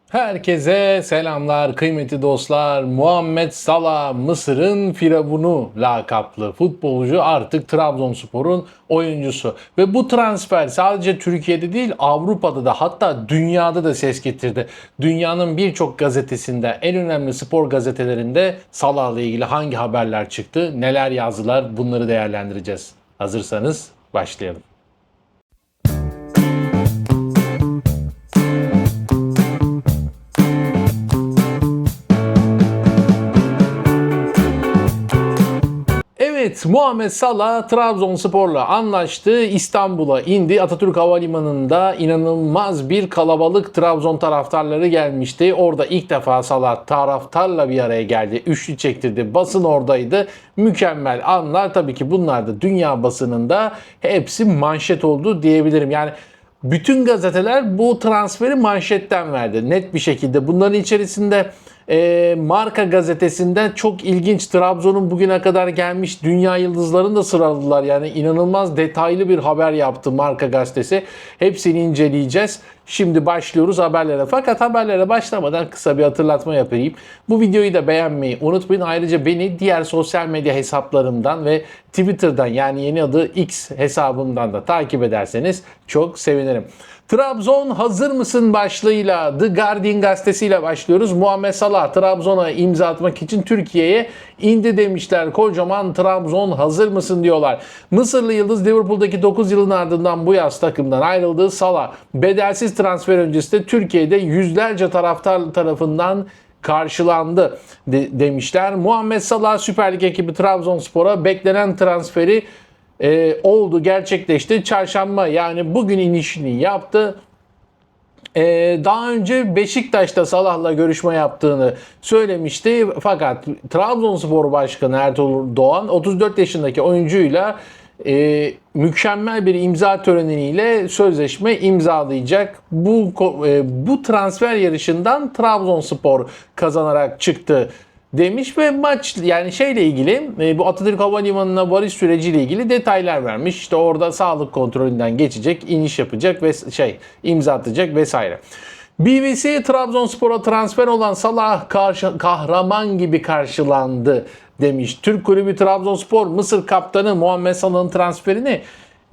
Herkese selamlar kıymetli dostlar. Muhammed Salah, Mısır'ın firavunu lakaplı futbolcu artık Trabzonspor'un oyuncusu. Ve bu transfer sadece Türkiye'de değil Avrupa'da da hatta dünyada da ses getirdi. Dünyanın birçok gazetesinde, en önemli spor gazetelerinde Salah'la ilgili hangi haberler çıktı, neler yazdılar, bunları değerlendireceğiz. Hazırsanız başlayalım. Evet, Muhammed Salah Trabzonspor'la anlaştı. İstanbul'a indi. Atatürk Havalimanı'nda inanılmaz bir kalabalık Trabzon taraftarları gelmişti. Orada ilk defa Salah taraftarla bir araya geldi. Üçlü çektirdi. Basın oradaydı. Mükemmel anlar. Tabii ki bunlar da dünya basınında hepsi manşet oldu diyebilirim. Yani bütün gazeteler bu transferi manşetten verdi. Net bir şekilde. Bunların içerisinde Marka gazetesinde çok ilginç, Trabzon'un bugüne kadar gelmiş dünya yıldızlarını da sıraladılar. Yani inanılmaz detaylı bir haber yaptı Marka gazetesi. Hepsini inceleyeceğiz. Şimdi başlıyoruz haberlere. Fakat haberlere başlamadan kısa bir hatırlatma yapayım. Bu videoyu da beğenmeyi unutmayın. Ayrıca beni diğer sosyal medya hesaplarımdan ve Twitter'dan, yani yeni adı X hesabımdan da takip ederseniz çok sevinirim. Trabzon hazır mısın başlığıyla The Guardian gazetesiyle başlıyoruz. Muhammed Salah Trabzon'a imza atmak için Türkiye'ye indi demişler. Kocaman Trabzon hazır mısın diyorlar. Mısırlı yıldız Liverpool'daki 9 yılın ardından bu yaz takımdan ayrıldığı Salah bedelsiz transfer öncesinde Türkiye'de yüzlerce taraftar tarafından karşılandı demişler. Muhammed Salah Süper Lig ekibi Trabzonspor'a beklenen transferi oldu, gerçekleşti. Çarşamba, yani bugün inişini yaptı. Daha önce Beşiktaş'ta Salah'la görüşme yaptığını söylemişti. Fakat Trabzonspor Başkanı Ertuğrul Doğan 34 yaşındaki oyuncuyla mükemmel bir imza töreniyle sözleşme imzalayacak. Bu transfer yarışından Trabzonspor kazanarak çıktı demiş ve maç, yani şeyle ilgili, bu Atatürk Havalimanı'na varış süreciyle ilgili detaylar vermiş. İşte orada sağlık kontrolünden geçecek, iniş yapacak ve imza atacak vesaire. BBC Trabzonspor'a transfer olan Salah kahraman gibi karşılandı demiş. Türk kulübü Trabzonspor Mısır kaptanı Muhammed Salah'ın transferini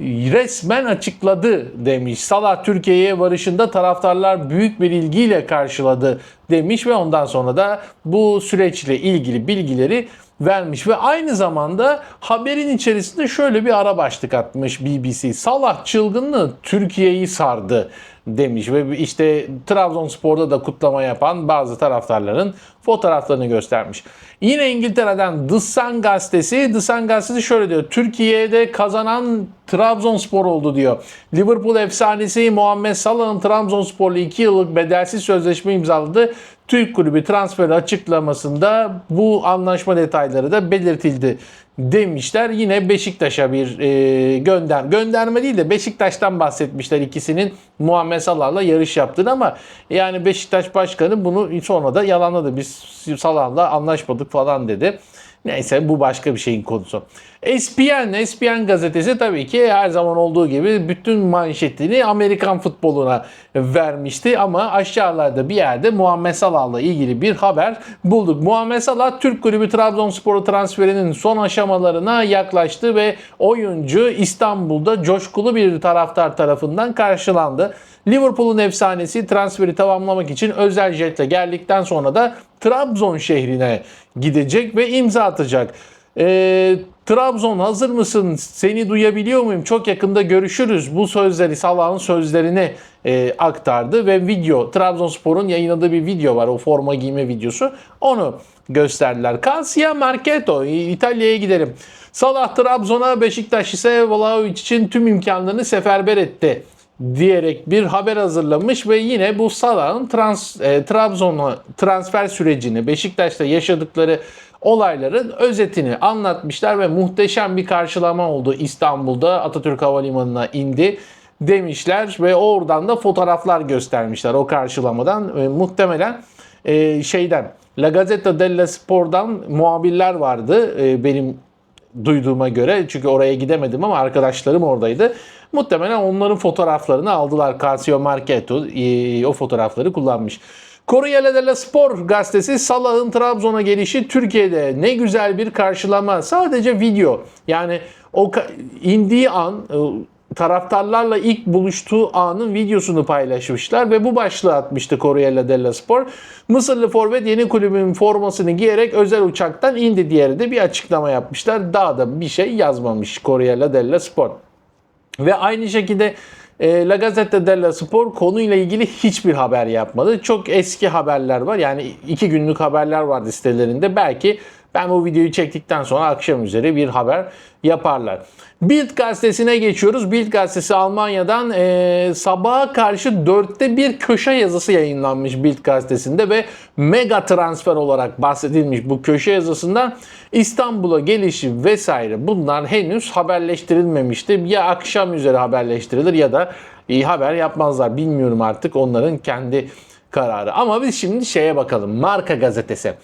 resmen açıkladı demiş. Salah Türkiye'ye varışında taraftarlar büyük bir ilgiyle karşıladı demiş ve ondan sonra da bu süreçle ilgili bilgileri vermiş ve aynı zamanda haberin içerisinde şöyle bir ara başlık atmış BBC. Salah çılgınlığı Türkiye'yi sardı demiş ve işte Trabzonspor'da da kutlama yapan bazı taraftarların fotoğraflarını göstermiş. Yine İngiltere'den The Sun gazetesi şöyle diyor. Türkiye'de kazanan Trabzonspor oldu diyor. Liverpool efsanesi Muhammed Salah'ın Trabzonspor'la 2 yıllık bedelsiz sözleşme imzaladı. Türk kulübü transferi açıklamasında bu anlaşma detayları da belirtildi demişler. Yine Beşiktaş'a bir gönderme değil de Beşiktaş'tan bahsetmişler ikisinin Muhammed Salah'la yarış yaptığını, ama yani Beşiktaş Başkanı bunu sonra da yalanladı. Biz Salah'la anlaşmadık falan dedi. Neyse, bu başka bir şeyin konusu. ESPN gazetesi tabii ki her zaman olduğu gibi bütün manşetini Amerikan futboluna vermişti ama aşağılarda bir yerde Muhammed Salah'la ilgili bir haber bulduk. Muhammed Salah Türk kulübü Trabzonspor'a transferinin son aşamalarına yaklaştı ve oyuncu İstanbul'da coşkulu bir taraftar tarafından karşılandı. Liverpool'un efsanesi transferi tamamlamak için özel jetle geldikten sonra da Trabzon şehrine gidecek ve imza atacak. Trabzon hazır mısın? Seni duyabiliyor muyum? Çok yakında görüşürüz. Bu sözleri, Salah'ın sözlerini aktardı ve Trabzonspor'un yayınladığı bir video var. O forma giyme videosu. Onu gösterdiler. Calciomercato, İtalya'ya gidelim. Salah Trabzon'a, Beşiktaş ise Vlahovic için tüm imkanlarını seferber etti diyerek bir haber hazırlamış ve yine bu Salah'ın Trabzon'a transfer sürecini, Beşiktaş'ta yaşadıkları olayların özetini anlatmışlar ve muhteşem bir karşılama oldu. İstanbul'da Atatürk Havalimanı'na indi demişler ve oradan da fotoğraflar göstermişler o karşılamadan. Muhtemelen La Gazzetta dello Sport'dan muhabirler vardı benim duyduğuma göre. Çünkü oraya gidemedim ama arkadaşlarım oradaydı. Muhtemelen onların fotoğraflarını aldılar. Calciomercato o fotoğrafları kullanmış. Corriere dello Sport gazetesi Salah'ın Trabzon'a gelişi Türkiye'de ne güzel bir karşılama. Sadece video. Yani o indiği an taraftarlarla ilk buluştuğu anın videosunu paylaşmışlar ve bu başlığı atmıştı Corriere dello Sport. Mısırlı forvet yeni kulübün formasını giyerek özel uçaktan indi diye de bir açıklama yapmışlar. Daha da bir şey yazmamış Corriere dello Sport. Ve aynı şekilde La Gazzetta dello Sport konuyla ilgili hiçbir haber yapmadı. Çok eski haberler var. Yani 2 günlük haberler vardı sitelerinde. Belki ben bu videoyu çektikten sonra akşam üzeri bir haber yaparlar. Bild gazetesine geçiyoruz. Bild gazetesi Almanya'dan sabaha karşı 4'te bir köşe yazısı yayınlanmış Bild gazetesinde ve mega transfer olarak bahsedilmiş bu köşe yazısından İstanbul'a gelişi vesaire bunlar henüz haberleştirilmemişti. Ya akşam üzeri haberleştirilir ya da haber yapmazlar. Bilmiyorum artık onların kendi kararı. Ama biz şimdi şeye bakalım. Marka gazetesi.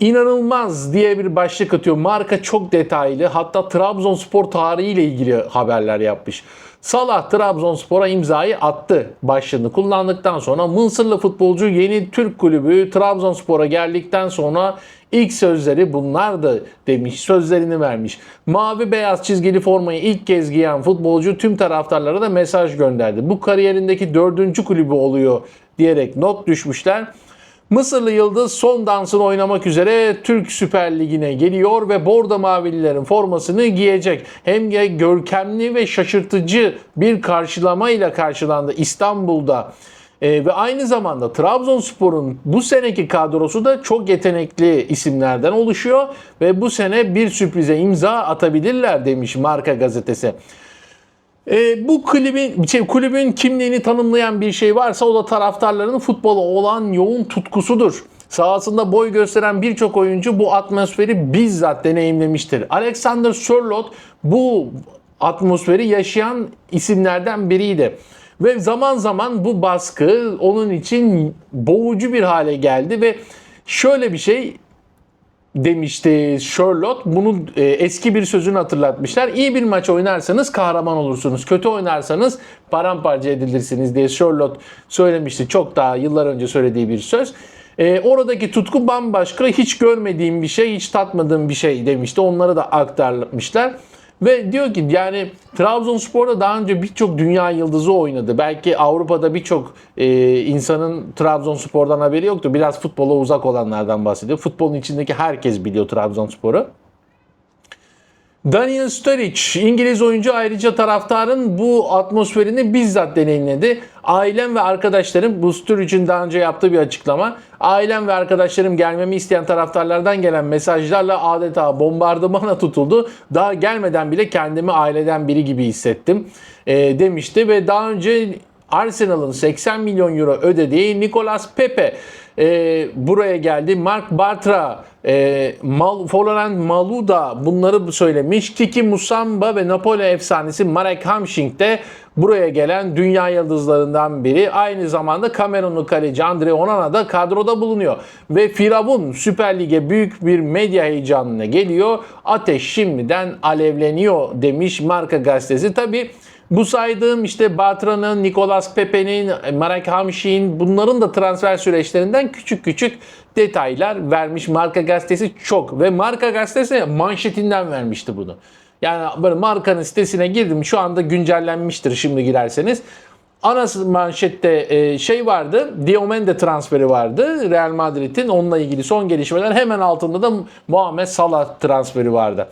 İnanılmaz diye bir başlık atıyor. Marka çok detaylı. Hatta Trabzonspor tarihiyle ilgili haberler yapmış. Salah Trabzonspor'a imzayı attı başlığını kullandıktan sonra Mısırlı futbolcu yeni Türk kulübü Trabzonspor'a geldikten sonra ilk sözleri bunlardı demiş. Sözlerini vermiş. Mavi beyaz çizgili formayı ilk kez giyen futbolcu tüm taraftarlara da mesaj gönderdi. Bu kariyerindeki 4. kulübü oluyor diyerek not düşmüşler. Mısırlı yıldız son dansını oynamak üzere Türk Süper Ligi'ne geliyor ve Bordo Mavililerin formasını giyecek. Hem de görkemli ve şaşırtıcı bir karşılamayla karşılandı İstanbul'da. Ve aynı zamanda Trabzonspor'un bu seneki kadrosu da çok yetenekli isimlerden oluşuyor ve bu sene bir sürprize imza atabilirler demiş Marka gazetesi. Bu kulübün kimliğini tanımlayan bir şey varsa o da taraftarların futbola olan yoğun tutkusudur. Sahasında boy gösteren birçok oyuncu bu atmosferi bizzat deneyimlemiştir. Alexander Sørloth bu atmosferi yaşayan isimlerden biriydi. Ve zaman zaman bu baskı onun için boğucu bir hale geldi ve şöyle bir şey demişti Sørloth. Bunun eski bir sözünü hatırlatmışlar. İyi bir maç oynarsanız kahraman olursunuz. Kötü oynarsanız paramparça edilirsiniz diye Sørloth söylemişti. Çok daha yıllar önce söylediği bir söz. Oradaki tutku bambaşka, hiç görmediğim bir şey, hiç tatmadığım bir şey demişti. Onları da aktarmışlar. Ve diyor ki yani Trabzonspor'da daha önce birçok dünya yıldızı oynadı. Belki Avrupa'da birçok insanın Trabzonspor'dan haberi yoktu. Biraz futbola uzak olanlardan bahsediyor. Futbolun içindeki herkes biliyor Trabzonspor'u. Daniel Sturridge, İngiliz oyuncu ayrıca taraftarın bu atmosferini bizzat deneyimledi. Ailem ve arkadaşlarım, bu Sturridge'in daha önce yaptığı bir açıklama. Ailem ve arkadaşlarım gelmemi isteyen taraftarlardan gelen mesajlarla adeta bombardımana tutuldu. Daha gelmeden bile kendimi aileden biri gibi hissettim demişti ve daha önce Arsenal'ın 80 milyon euro ödediği Nicolas Pepe buraya geldi. Mark Bartra, Florent Malouda bunları söylemiş. Kiki Musamba ve Napoli efsanesi Marek Hamšík de buraya gelen dünya yıldızlarından biri. Aynı zamanda Kamerunlu kaleci Andre Onana da kadroda bulunuyor. Ve Firavun Süper Lig'e büyük bir medya heyecanına geliyor. Ateş şimdiden alevleniyor demiş Marka gazetesi. Tabii bu saydığım işte Bartra'nın, Nicolas Pepe'nin, Marek Hamšík'in bunların da transfer süreçlerinden küçük küçük detaylar vermiş Marka gazetesi çok. Ve Marka gazetesi manşetinden vermişti bunu. Yani böyle Marka'nın sitesine girdim. Şu anda güncellenmiştir şimdi girerseniz. Ana manşette şey vardı. Diomande transferi vardı. Real Madrid'in onunla ilgili son gelişmeler. Hemen altında da Muhammed Salah transferi vardı.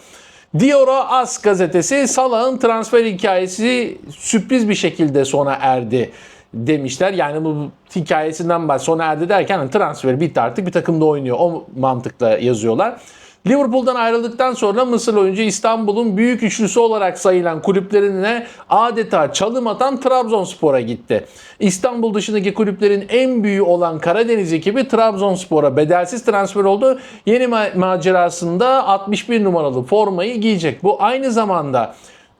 Dioro AS gazetesi Salah'ın transfer hikayesi sürpriz bir şekilde sona erdi demişler. Yani bu hikayesinden sona erdi derken hani transfer bitti artık bir takımda oynuyor. O mantıkla yazıyorlar. Liverpool'dan ayrıldıktan sonra Mısırlı oyuncu İstanbul'un büyük üçlüsü olarak sayılan kulüplerine adeta çalım atan Trabzonspor'a gitti. İstanbul dışındaki kulüplerin en büyüğü olan Karadeniz ekibi Trabzonspor'a bedelsiz transfer oldu. Yeni macerasında 61 numaralı formayı giyecek. Bu aynı zamanda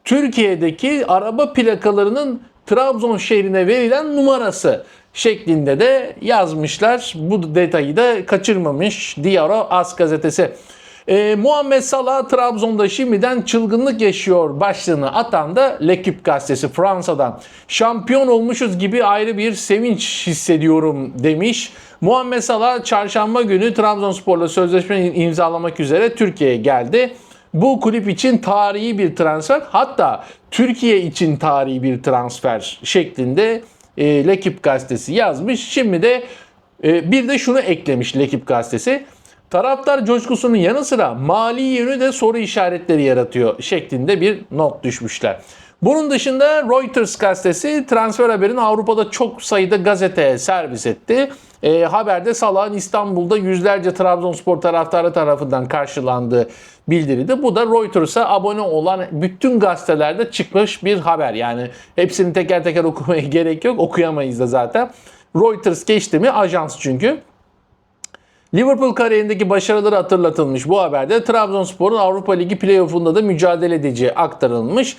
Türkiye'deki araba plakalarının Trabzon şehrine verilen numarası şeklinde de yazmışlar. Bu detayı da kaçırmamış Diaro AS gazetesi. Muhammed Salah Trabzon'da şimdiden çılgınlık yaşıyor başlığını atan da L'Equipe gazetesi Fransa'dan. Şampiyon olmuşuz gibi ayrı bir sevinç hissediyorum demiş. Muhammed Salah çarşamba günü Trabzonspor'la sözleşme imzalamak üzere Türkiye'ye geldi. Bu kulüp için tarihi bir transfer, hatta Türkiye için tarihi bir transfer şeklinde L'Equipe gazetesi yazmış. Şimdi de bir de şunu eklemiş L'Equipe gazetesi. Taraftar coşkusunun yanı sıra mali yönü de soru işaretleri yaratıyor şeklinde bir not düşmüşler. Bunun dışında Reuters gazetesi transfer haberini Avrupa'da çok sayıda gazeteye servis etti. Haberde Salah'ın İstanbul'da yüzlerce Trabzonspor taraftarı tarafından karşılandığı bildirildi. Bu da Reuters'a abone olan bütün gazetelerde çıkmış bir haber. Yani hepsini teker teker okumaya gerek yok. Okuyamayız da zaten. Reuters geçti mi ajans çünkü. Liverpool kariyerindeki başarıları hatırlatılmış bu haberde. Trabzonspor'un Avrupa Ligi playoff'unda da mücadele edeceği aktarılmış.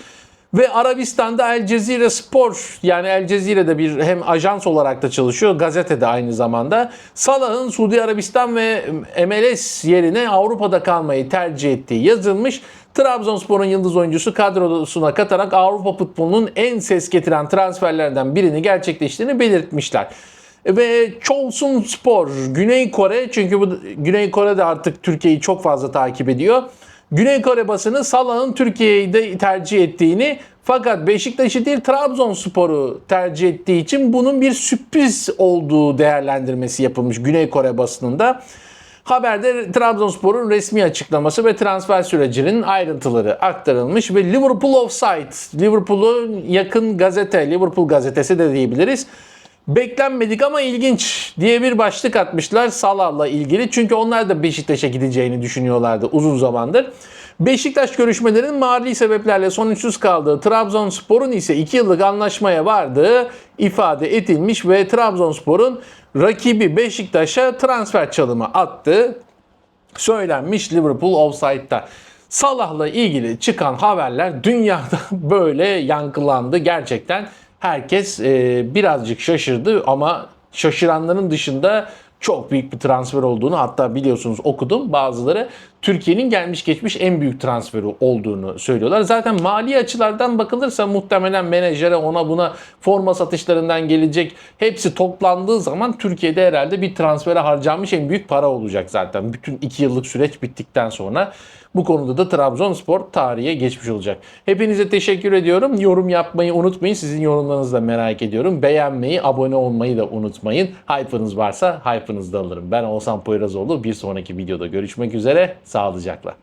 Ve Arabistan'da El Cezire Spor, yani El Cezire'de bir hem ajans olarak da çalışıyor, gazetede aynı zamanda. Salah'ın Suudi Arabistan ve MLS yerine Avrupa'da kalmayı tercih ettiği yazılmış. Trabzonspor'un yıldız oyuncusu kadrosuna katarak Avrupa futbolunun en ses getiren transferlerden birini gerçekleştiğini belirtmişler. Ve Chosun Spor, Güney Kore, çünkü bu Güney Kore de artık Türkiye'yi çok fazla takip ediyor. Güney Kore basını Salah'ın Türkiye'yi de tercih ettiğini, fakat Beşiktaş'ı değil Trabzonspor'u tercih ettiği için bunun bir sürpriz olduğu değerlendirmesi yapılmış Güney Kore basınında. Haberde Trabzonspor'un resmi açıklaması ve transfer sürecinin ayrıntıları aktarılmış ve Liverpool Offside, Liverpool'un yakın gazete, Liverpool gazetesi de diyebiliriz. Beklenmedik ama ilginç diye bir başlık atmışlar Salah'la ilgili. Çünkü onlar da Beşiktaş'a gideceğini düşünüyorlardı uzun zamandır. Beşiktaş görüşmelerinin mali sebeplerle sonuçsuz kaldığı, Trabzonspor'un ise 2 yıllık anlaşmaya vardığı ifade edilmiş ve Trabzonspor'un rakibi Beşiktaş'a transfer çalımı attığı söylenmiş Liverpool Offside'da. Salah'la ilgili çıkan haberler dünyada böyle yankılandı. Gerçekten herkes birazcık şaşırdı ama şaşıranların dışında çok büyük bir transfer olduğunu, hatta biliyorsunuz okudum, bazıları Türkiye'nin gelmiş geçmiş en büyük transferi olduğunu söylüyorlar. Zaten mali açılardan bakılırsa muhtemelen menajere, ona buna, forma satışlarından gelecek hepsi toplandığı zaman Türkiye'de herhalde bir transfere harcanmış en büyük para olacak zaten. Bütün 2 yıllık süreç bittikten sonra bu konuda da Trabzonspor tarihe geçmiş olacak. Hepinize teşekkür ediyorum. Yorum yapmayı unutmayın. Sizin yorumlarınızı da merak ediyorum. Beğenmeyi, abone olmayı da unutmayın. Hype'ınız varsa hype'ınızı da alırım. Ben Oğuzhan Poyrazoğlu. Bir sonraki videoda görüşmek üzere. Sağlıcakla.